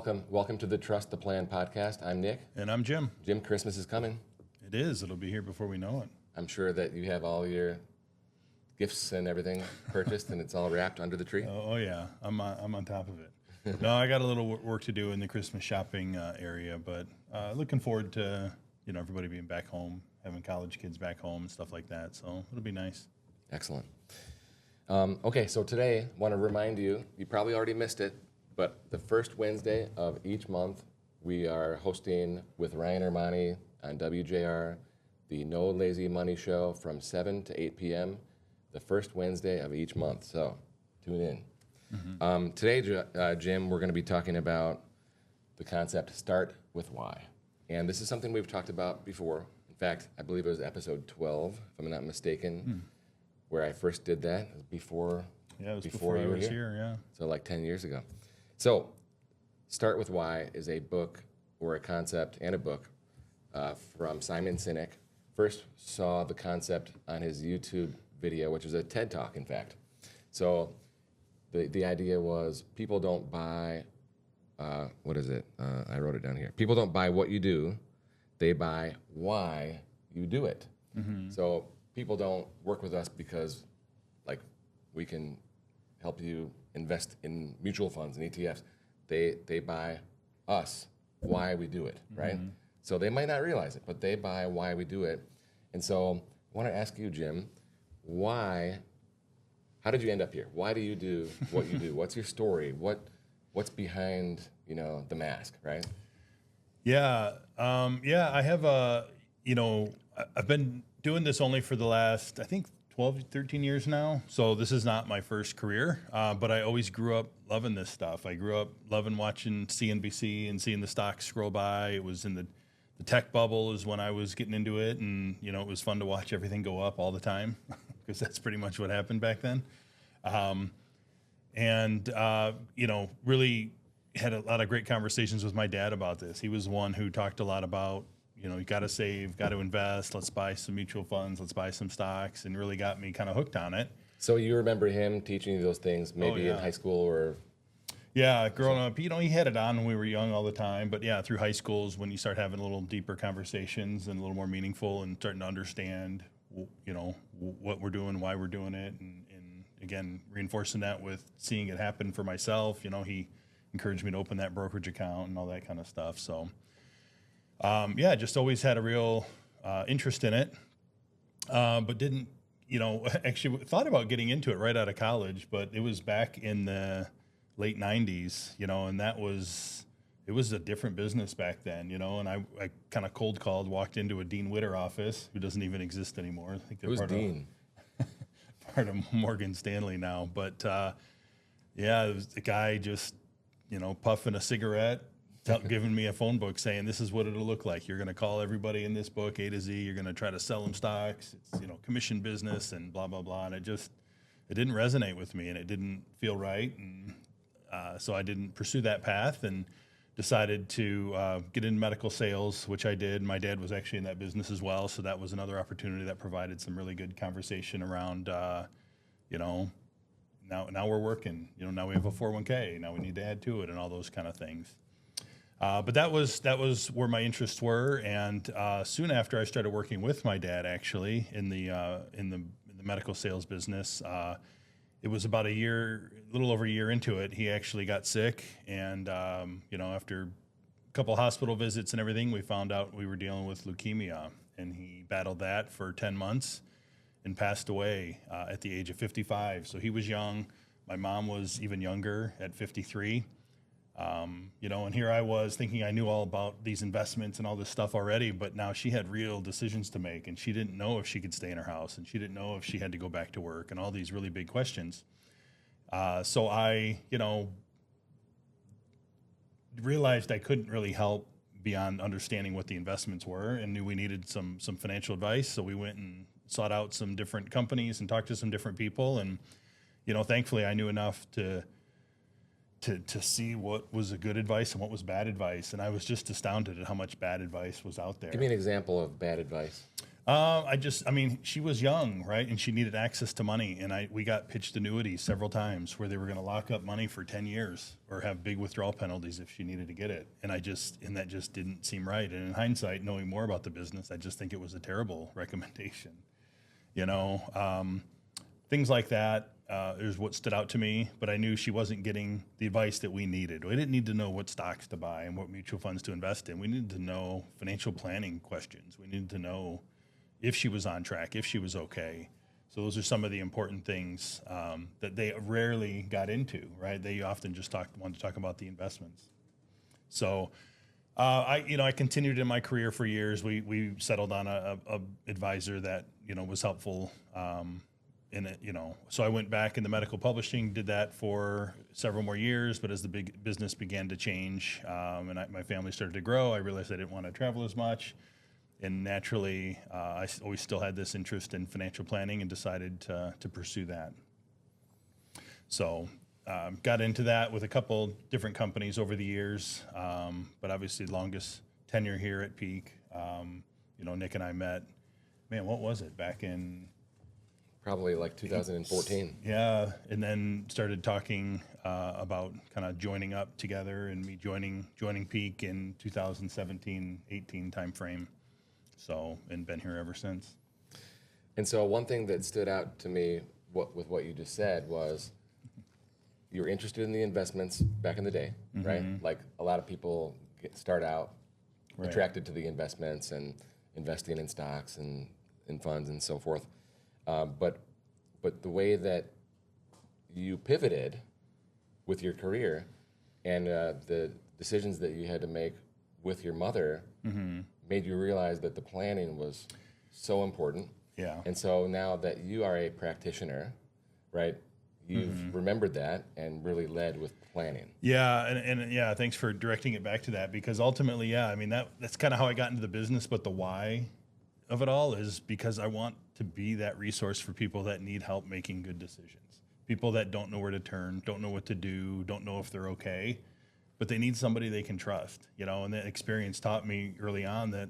Welcome to the Trust the Plan podcast. I'm Nick. And I'm Jim. Jim, Christmas is coming. It is. It'll be here before we know it. I'm sure that you have all your gifts and everything purchased and it's all wrapped under the tree. Oh yeah, I'm on top of it. No, I got a little work to do in the Christmas shopping area, but looking forward to everybody being back home, having college kids back home and stuff like that. So it'll be nice. Excellent. Okay, so today I want to remind you probably already missed it, but the first Wednesday of each month we are hosting with Ryan Ermanni on WJR the No Lazy Money Show from 7 to 8 p.m. the first Wednesday of each month. So tune in. Mm-hmm. Today, Jim, we're going to be talking about the concept start with why. And this is something we've talked about before. In fact, I believe it was episode 12, if I'm not mistaken, where I first did that. It was before I was here, yeah. So like 10 years ago. So Start with Why is a book or a concept and a book from Simon Sinek. First saw the concept on his YouTube video, which was a TED Talk, in fact. So the idea was people don't buy, what is it? I wrote it down here. People don't buy what you do, they buy why you do it. Mm-hmm. So people don't work with us because we can help you invest in mutual funds and ETFs. They buy us why we do it, right? Mm-hmm. So they might not realize it, but they buy why we do it. And so I want to ask you, Jim, how did you end up here? Why do you do what you do? What's your story? What's behind, the mask, right? Yeah. I have I've been doing this only for the last, I think, 12, 13 years now. So this is not my first career, but I always grew up loving this stuff. I grew up loving watching CNBC and seeing the stocks scroll by. It was in the tech bubble is when I was getting into it. And, it was fun to watch everything go up all the time because that's pretty much what happened back then. Really had a lot of great conversations with my dad about this. He was the one who talked a lot about, you got to save, got to invest, let's buy some mutual funds, let's buy some stocks, and really got me kind of hooked on it. So you remember him teaching you those things maybe in high school or? Yeah, growing up, he had it on when we were young all the time. But yeah, through high schools, when you start having a little deeper conversations and a little more meaningful and starting to understand, what we're doing, why we're doing it. And again, reinforcing that with seeing it happen for myself. He encouraged me to open that brokerage account and all that kind of stuff. So, just always had a real interest in it, but didn't, actually thought about getting into it right out of college, but it was back in the late 90s, and it was a different business back then, and I kind of cold called, walked into a Dean Witter office, who doesn't even exist anymore. I think they're part of Morgan Stanley now, but it was the guy just, puffing a cigarette, giving me a phone book saying, this is what it'll look like. You're going to call everybody in this book A to Z. You're going to try to sell them stocks. It's, commission business and blah, blah, blah. And it didn't resonate with me and it didn't feel right. And so I didn't pursue that path and decided to get into medical sales, which I did. My dad was actually in that business as well. So that was another opportunity that provided some really good conversation around, now we're working, now we have a 401k, now we need to add to it and all those kind of things. But that was where my interests were. And soon after I started working with my dad, actually in the medical sales business, it was about a little over a year into it, he actually got sick. And, after a couple hospital visits and everything, we found out we were dealing with leukemia, and he battled that for 10 months and passed away at the age of 55. So he was young. My mom was even younger at 53. And here I was thinking I knew all about these investments and all this stuff already, but now she had real decisions to make, and she didn't know if she could stay in her house, and she didn't know if she had to go back to work, and all these really big questions. So I, realized I couldn't really help beyond understanding what the investments were, and knew we needed some financial advice. So we went and sought out some different companies and talked to some different people, and thankfully I knew enough to to see what was a good advice and what was bad advice. And I was just astounded at how much bad advice was out there. Give me an example of bad advice. I mean, she was young, right? And she needed access to money. And we got pitched annuities several times where they were going to lock up money for 10 years or have big withdrawal penalties if she needed to get it. And that just didn't seem right. And in hindsight, knowing more about the business, I just think it was a terrible recommendation. Things like that is what stood out to me, but I knew she wasn't getting the advice that we needed. We didn't need to know what stocks to buy and what mutual funds to invest in. We needed to know financial planning questions. We needed to know if she was on track, if she was okay. So those are some of the important things that they rarely got into, right? They often just wanted to talk about the investments. So I continued in my career for years. We settled on a advisor that, was helpful in it, So I went back in the medical publishing, did that for several more years. But as the big business began to change and my family started to grow, I realized I didn't want to travel as much. And naturally, I always still had this interest in financial planning and decided to pursue that. So got into that with a couple different companies over the years, but obviously longest tenure here at Peak. Nick and I met, what was it, back in? Probably like 2014. Yeah, and then started talking about kind of joining up together and me joining Peak in 2017-18 timeframe. So, and been here ever since. And so one thing that stood out to me with what you just said was you were interested in the investments back in the day, right? Like a lot of people start out attracted to the investments and investing in stocks and in funds and so forth. But the way that you pivoted with your career and the decisions that you had to make with your mother made you realize that the planning was so important. Yeah. And so now that you are a practitioner, right, you've remembered that and really led with planning. Yeah, and yeah, thanks for directing it back to that, because ultimately, that's kind of how I got into the business. But the why of it all is because I want to be that resource for people that need help making good decisions. People that don't know where to turn, don't know what to do, don't know if they're okay, but they need somebody they can trust, and that experience taught me early on that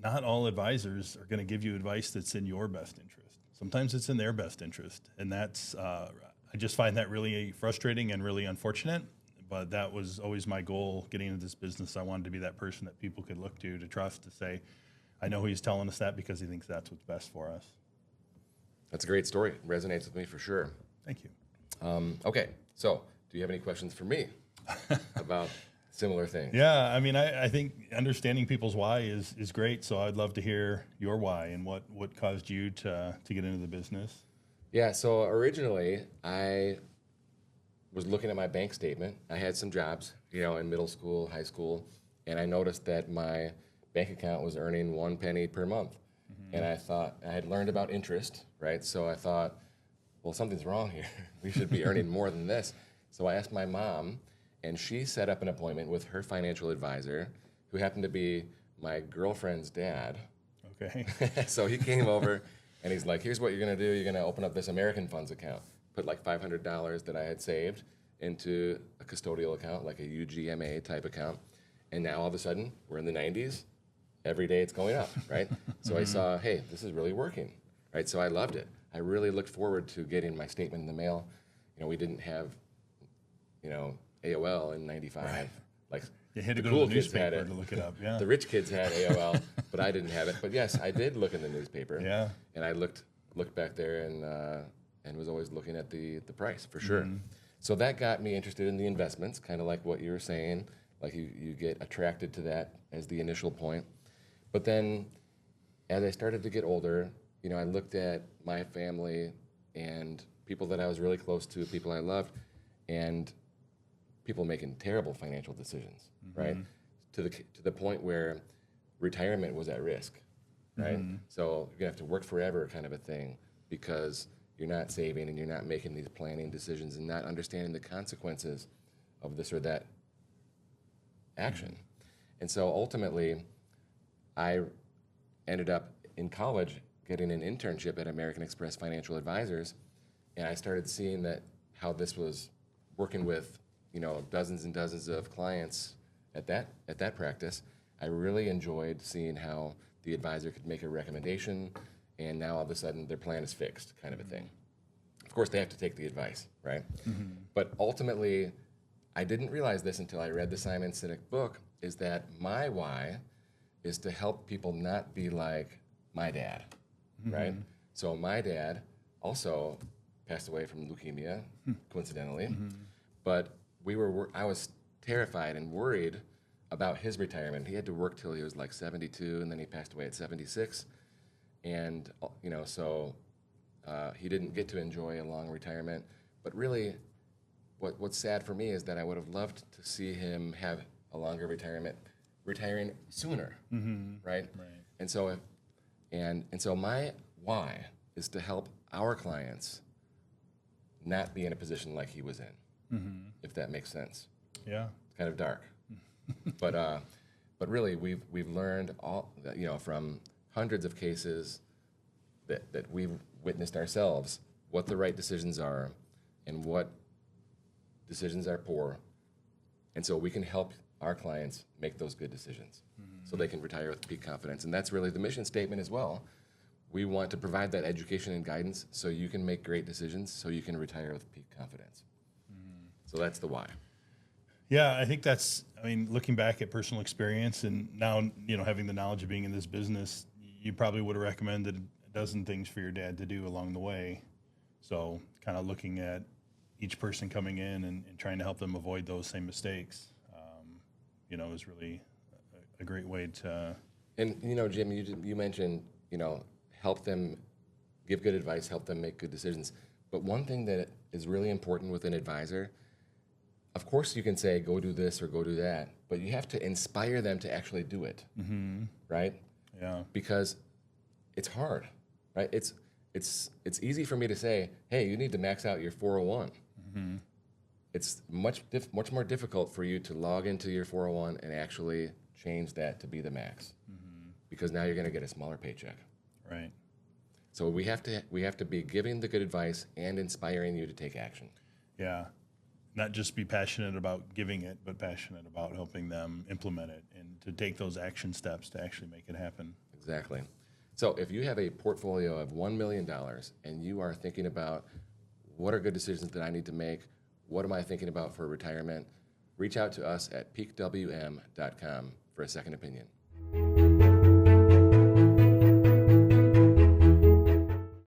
not all advisors are going to give you advice that's in your best interest. Sometimes it's in their best interest. And that's, I just find that really frustrating and really unfortunate, but that was always my goal getting into this business. I wanted to be that person that people could look to trust, to say, I know he's telling us that because he thinks that's what's best for us. That's a great story. It resonates with me for sure. Thank you. Okay, so do you have any questions for me about similar things? Yeah, I think understanding people's why is great. So I'd love to hear your why and what caused you to get into the business. Yeah, so originally I was looking at my bank statement. I had some jobs, in middle school, high school, and I noticed that my bank account was earning 1 penny per month. And I thought, I had learned about interest, right? So I thought, well, something's wrong here. We should be earning more than this. So I asked my mom, and she set up an appointment with her financial advisor, who happened to be my girlfriend's dad. Okay. So he came over, and he's like, here's what you're going to do. You're going to open up this American Funds account. Put like $500 that I had saved into a custodial account, like a UGMA type account. And now all of a sudden, we're in the 90s. Every day it's going up, right? So I saw, hey, this is really working, right? So I loved it. I really looked forward to getting my statement in the mail. We didn't have, AOL in '95. Right. Like you had to the go cool to the kids had newspaper it. to look it up. Yeah. The rich kids had AOL, but I didn't have it. But yes, I did look in the newspaper. Yeah. And I looked back there and was always looking at the price for sure. So that got me interested in the investments, kind of like what you were saying. Like you get attracted to that as the initial point. But then as I started to get older, I looked at my family and people that I was really close to, people I loved, and people making terrible financial decisions, right? To the point where retirement was at risk, right? So you're gonna have to work forever, kind of a thing, because you're not saving and you're not making these planning decisions and not understanding the consequences of this or that action. And so ultimately, I ended up in college getting an internship at American Express Financial Advisors, and I started seeing that how this was working with dozens and dozens of clients at that practice, I really enjoyed seeing how the advisor could make a recommendation, and now all of a sudden their plan is fixed, kind of a thing. Of course, they have to take the advice, right? But ultimately, I didn't realize this until I read the Simon Sinek book, is that my why is to help people not be like my dad, right? So my dad also passed away from leukemia, coincidentally, but I was terrified and worried about his retirement. He had to work till he was like 72, and then he passed away at 76, and so he didn't get to enjoy a long retirement. But really, what's sad for me is that I would have loved to see him have a longer retirement, retiring sooner, right? And so, and so my why is to help our clients not be in a position like he was in, if that makes sense. Yeah. It's kind of dark, but really we've learned all that, from hundreds of cases that we've witnessed ourselves, what the right decisions are and what decisions are poor, and so we can help our clients make those good decisions so they can retire with peak confidence. And that's really the mission statement as well. We want to provide that education and guidance so you can make great decisions so you can retire with peak confidence. So that's the why. Yeah, I think that's, looking back at personal experience and now, having the knowledge of being in this business, you probably would have recommended a dozen things for your dad to do along the way. So kind of looking at each person coming in and trying to help them avoid those same mistakes, is really a great way to. And, Jim, you mentioned, help them give good advice, help them make good decisions. But one thing that is really important with an advisor, of course you can say, go do this or go do that, but you have to inspire them to actually do it, right? Yeah. Because it's hard, right? It's easy for me to say, hey, you need to max out your 401. It's much more difficult for you to log into your 401 and actually change that to be the max, because now you're going to get a smaller paycheck. Right. So we have to be giving the good advice and inspiring you to take action. Yeah. Not just be passionate about giving it, but passionate about helping them implement it and to take those action steps to actually make it happen. Exactly. So if you have a portfolio of $1 million and you are thinking about what are good decisions that I need to make, what am I thinking about for retirement, reach out to us at peakwm.com for a second opinion.